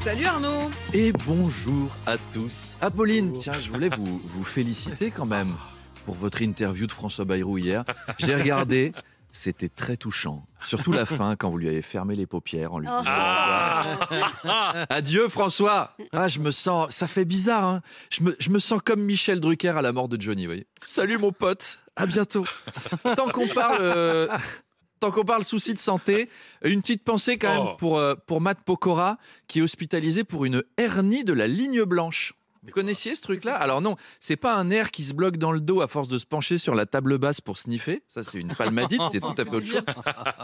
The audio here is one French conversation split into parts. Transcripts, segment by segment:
Salut Arnaud. Et bonjour à tous. Apolline, tiens, je voulais vous féliciter quand même pour votre interview de François Bayrou hier. J'ai regardé, c'était très touchant. Surtout la fin, quand vous lui avez fermé les paupières en lui disant adieu François. Ah, je me sens, ça fait bizarre, hein. Je me sens comme Michel Drucker à la mort de Johnny, vous voyez. Salut mon pote, à bientôt. Tant qu'on parle souci de santé, une petite pensée quand même pour Matt Pokora, qui est hospitalisé pour une hernie de la ligne blanche. Vous connaissiez ce truc-là? Alors non, c'est pas un nerf qui se bloque dans le dos à force de se pencher sur la table basse pour sniffer. Ça, c'est une palmadite, c'est tout à fait autre chose.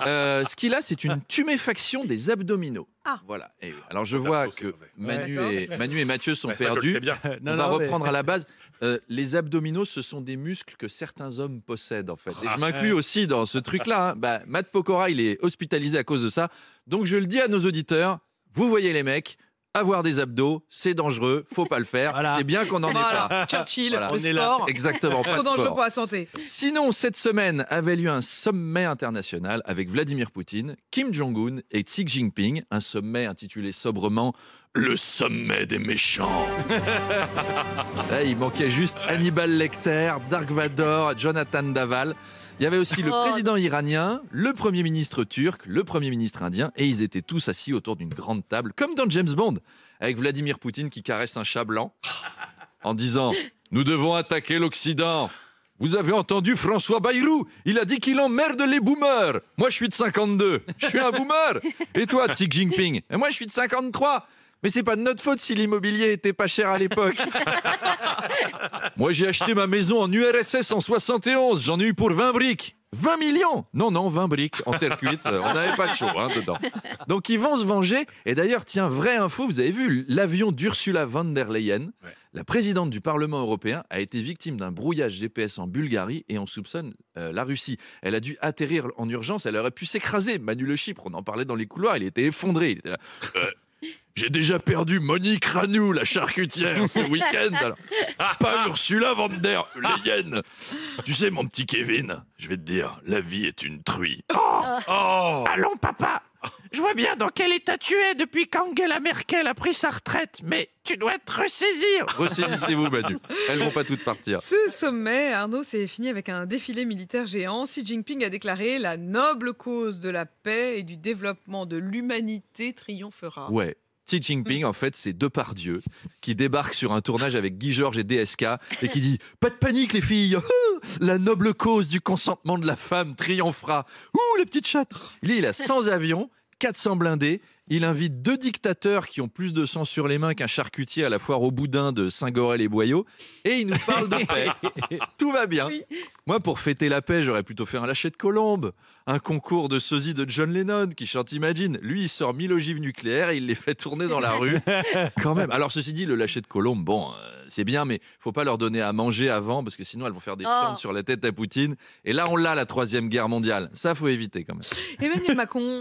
Ce qu'il a, c'est une tuméfaction des abdominaux. Ah. Voilà. Et alors je vois que Manu et Mathieu sont perdus. On va reprendre à la base. Les abdominaux, ce sont des muscles que certains hommes possèdent en fait. Et je m'inclus aussi dans ce truc-là. Hein. Matt Pokora, il est hospitalisé à cause de ça. Donc je le dis à nos auditeurs, vous voyez les mecs, avoir des abdos, c'est dangereux, faut pas le faire. Voilà. C'est bien qu'on n'en ait pas. Churchill, le sport. Exactement, pas trop de sport. dangereux pour la santé. Sinon, cette semaine avait lieu un sommet international avec Vladimir Poutine, Kim Jong-un et Xi Jinping. Un sommet intitulé sobrement « Le sommet des méchants ». Là, il manquait juste Hannibal Lecter, Dark Vador, Jonathan Daval. Il y avait aussi le président iranien, le premier ministre turc, le premier ministre indien, et ils étaient tous assis autour d'une grande table, comme dans James Bond, avec Vladimir Poutine qui caresse un chat blanc, en disant « Nous devons attaquer l'Occident. Vous avez entendu François Bayrou? Il a dit qu'il emmerde les boomers. Moi, je suis de 52. Je suis un boomer. Et toi, Xi Jinping? Et moi, je suis de 53. Mais c'est pas de notre faute si l'immobilier était pas cher à l'époque. Moi, j'ai acheté ma maison en URSS en 71. J'en ai eu pour 20 briques. 20 millions! Non, 20 briques en terre cuite. On n'avait pas le chaud dedans. Donc, ils vont se venger. Et d'ailleurs, tiens, vraie info, vous avez vu, l'avion d'Ursula von der Leyen, la présidente du Parlement européen, a été victime d'un brouillage GPS en Bulgarie et on soupçonne la Russie. Elle a dû atterrir en urgence. Elle aurait pu s'écraser. Manu Le Chypre, on en parlait dans les couloirs, il était effondré. Il était là. J'ai déjà perdu Monique Ranou, la charcutière, ce week-end. Alors. Pas Ursula von der Leyen. Tu sais, mon petit Kevin, je vais te dire, la vie est une truie. Allons, papa. Je vois bien dans quel état tu es depuis qu'Angela Merkel a pris sa retraite, mais tu dois te ressaisir. Ressaisissez-vous, Manu. Elles vont pas toutes partir. Ce sommet, Arnaud, s'est fini avec un défilé militaire géant. Xi Jinping a déclaré « La noble cause de la paix et du développement de l'humanité triomphera ». Ouais. Xi Jinping, en fait, c'est Depardieu qui débarque sur un tournage avec Guy Georges et DSK et qui dit « Pas de panique, les filles. La noble cause du consentement de la femme triomphera. Ouh, les petites chattes !» Il a 100 avions, 400 blindés. Il invite 2 dictateurs qui ont plus de sang sur les mains qu'un charcutier à la foire au boudin de Saint-Gorel-et-Boyau. Et il nous parle de paix. Tout va bien. Oui. Moi, pour fêter la paix, j'aurais plutôt fait un lâcher de colombe. Un concours de sosie de John Lennon qui chante Imagine. Lui, il sort 1000 ogives nucléaires et il les fait tourner dans la rue. Quand même. Alors, ceci dit, le lâcher de colombe, bon, c'est bien, mais faut pas leur donner à manger avant parce que sinon, elles vont faire des plantes sur la tête à Poutine. Et là, on l'a, la 3e guerre mondiale. Ça, faut éviter quand même. Emmanuel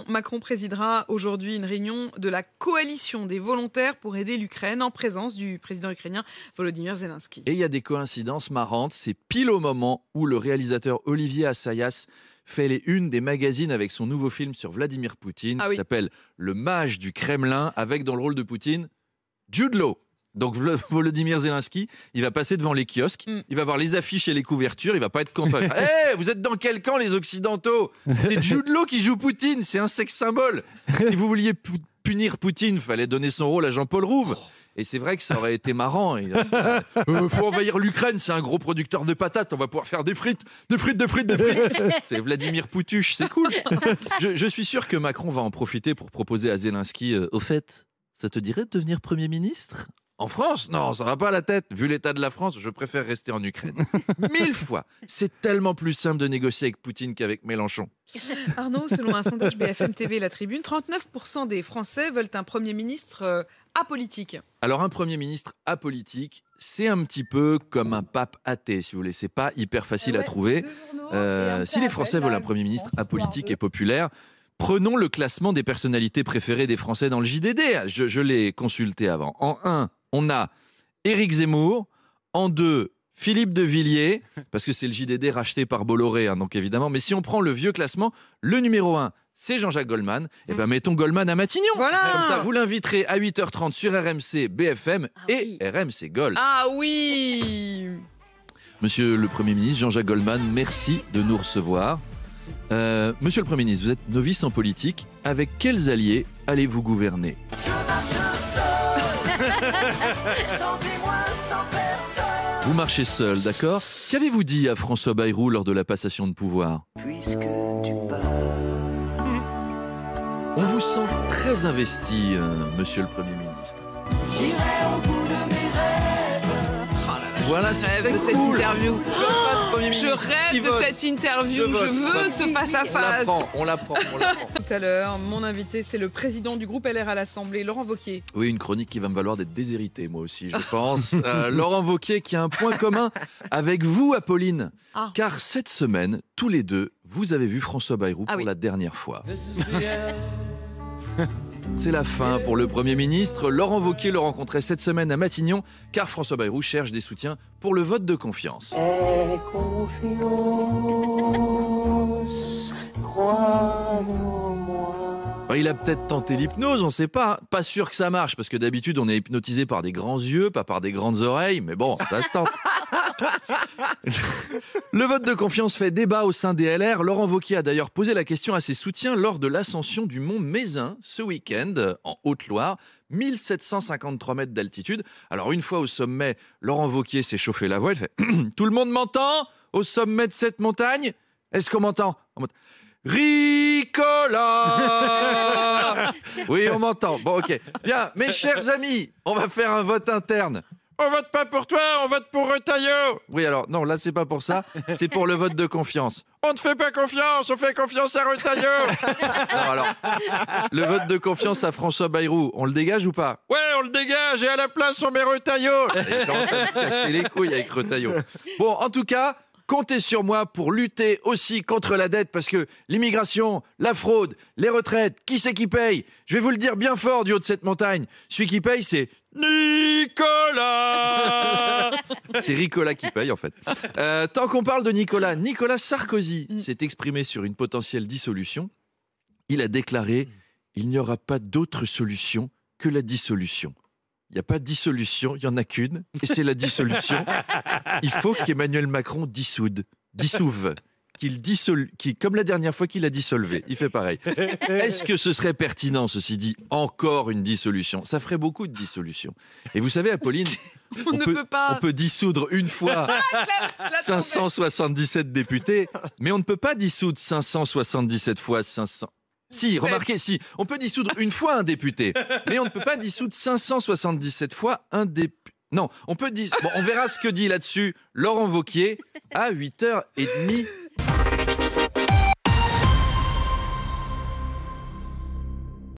Macron présidera aujourd'hui une réunion de la coalition des volontaires pour aider l'Ukraine en présence du président ukrainien Volodymyr Zelensky. Et il y a des coïncidences marrantes. C'est pile au moment où le réalisateur Olivier Assayas fait les unes des magazines avec son nouveau film sur Vladimir Poutine qui s'appelle Le Mage du Kremlin, avec dans le rôle de Poutine Jude Law. Donc Volodymyr Zelensky, il va passer devant les kiosques, il va voir les affiches et les couvertures, il va pas être content. Hey, vous êtes dans quel camp, les Occidentaux? C'est Jude Law qui joue Poutine, c'est un sexe symbole. Si vous vouliez punir Poutine, fallait donner son rôle à Jean-Paul Rouve. Et c'est vrai que ça aurait été marrant. Faut envahir l'Ukraine, c'est un gros producteur de patates, on va pouvoir faire des frites. C'est Vladimir Poutuche, c'est cool. Je suis sûr que Macron va en profiter pour proposer à Zelensky, au fait, ça te dirait de devenir Premier ministre ? En France? Non, ça va pas à la tête. Vu l'état de la France, je préfère rester en Ukraine. 1000 fois. C'est tellement plus simple de négocier avec Poutine qu'avec Mélenchon. Arnaud, selon un sondage BFM TV et La Tribune, 39% des Français veulent un Premier ministre apolitique. Alors un Premier ministre apolitique, c'est un petit peu comme un pape athée, si vous voulez. C'est pas hyper facile à trouver. Si les Français veulent un Premier ministre apolitique et populaire, prenons le classement des personnalités préférées des Français dans le JDD. Je l'ai consulté avant. En 1, on a Éric Zemmour. En 2, Philippe de Villiers, parce que c'est le JDD racheté par Bolloré, hein, donc évidemment. Mais si on prend le vieux classement, le numéro 1, c'est Jean-Jacques Goldman. Et ben mettons Goldman à Matignon. Voilà. Comme ça, vous l'inviterez à 8h30 sur RMC BFM et oui. RMC Gold. Ah oui. Monsieur le Premier ministre, Jean-Jacques Goldman, merci de nous recevoir. Monsieur le Premier ministre, vous êtes novice en politique. Avec quels alliés allez-vous gouverner ? Vous marchez seul, d'accord ? Qu'avez-vous dit à François Bayrou lors de la passation de pouvoir ? Puisque tu pars. On vous sent très investi, monsieur le Premier ministre. J'irai au bout de mes rêves. Voilà, Je rêve de c'est cette cool. interview. Goldman, Premier Je ministre, qui rêve de vote. cette interview. Je vote. Je veux ce On face-à-face. l'apprend. Tout à l'heure, mon invité, c'est le président du groupe LR à l'Assemblée, Laurent Wauquiez. Oui, une chronique qui va me valoir d'être déshérité, moi aussi, je pense. Laurent Wauquiez qui a un point commun avec vous, Apolline. Ah. Car cette semaine, tous les deux, vous avez vu François Bayrou Ah pour oui. la dernière fois. C'est la fin pour le Premier ministre. Laurent Wauquiez le rencontrait cette semaine à Matignon, car François Bayrou cherche des soutiens pour le vote de confiance. Aie confiance, crois en moi. Il a peut-être tenté l'hypnose, on ne sait pas. Hein. Pas sûr que ça marche, parce que d'habitude, on est hypnotisé par des grands yeux, pas par des grandes oreilles, mais bon, ça se tente. Le vote de confiance fait débat au sein des LR. Laurent Wauquiez a d'ailleurs posé la question à ses soutiens lors de l'ascension du mont Mézin ce week-end, en Haute-Loire. 1753 mètres d'altitude. Alors, une fois au sommet, Laurent Wauquiez s'est chauffé la voix. Il fait « Tout le monde m'entend au sommet de cette montagne ? Est-ce qu'on m'entend ?» Ricola. Oui, on m'entend. Bon, ok. Bien, mes chers amis, on va faire un vote interne. On vote pas pour toi, on vote pour Retailleau. Oui, alors, non, là, c'est pas pour ça. C'est pour le vote de confiance. On ne fait pas confiance, on fait confiance à Retailleau. Alors, le vote de confiance à François Bayrou, on le dégage ou pas? Ouais, on le dégage et à la place, on met Retailleau. Il commence à me casser les couilles avec Retailleau. Bon, en tout cas, comptez sur moi pour lutter aussi contre la dette, parce que l'immigration, la fraude, les retraites, qui c'est qui paye? Je vais vous le dire bien fort du haut de cette montagne. Celui qui paye, c'est Nicolas. C'est Ricola qui paye, en fait. Tant qu'on parle de Nicolas, Nicolas Sarkozy s'est exprimé sur une potentielle dissolution. Il a déclaré « Il n'y aura pas d'autre solution que la dissolution ». Il n'y a pas de dissolution, il n'y en a qu'une, et c'est la dissolution. Il faut qu'Emmanuel Macron dissouve, comme la dernière fois qu'il a dissolvé. Il fait pareil. Est-ce que ce serait pertinent, ceci dit, encore une dissolution? Ça ferait beaucoup de dissolutions. Et vous savez, Apolline, On ne peut pas. on peut dissoudre une fois 577 députés, mais on ne peut pas dissoudre 577 fois 500. Si, remarquez, si, on peut dissoudre une fois un député, mais on ne peut pas dissoudre 577 fois un député. Non, on peut dissoudre. Bon, on verra ce que dit là-dessus Laurent Wauquiez à 8h30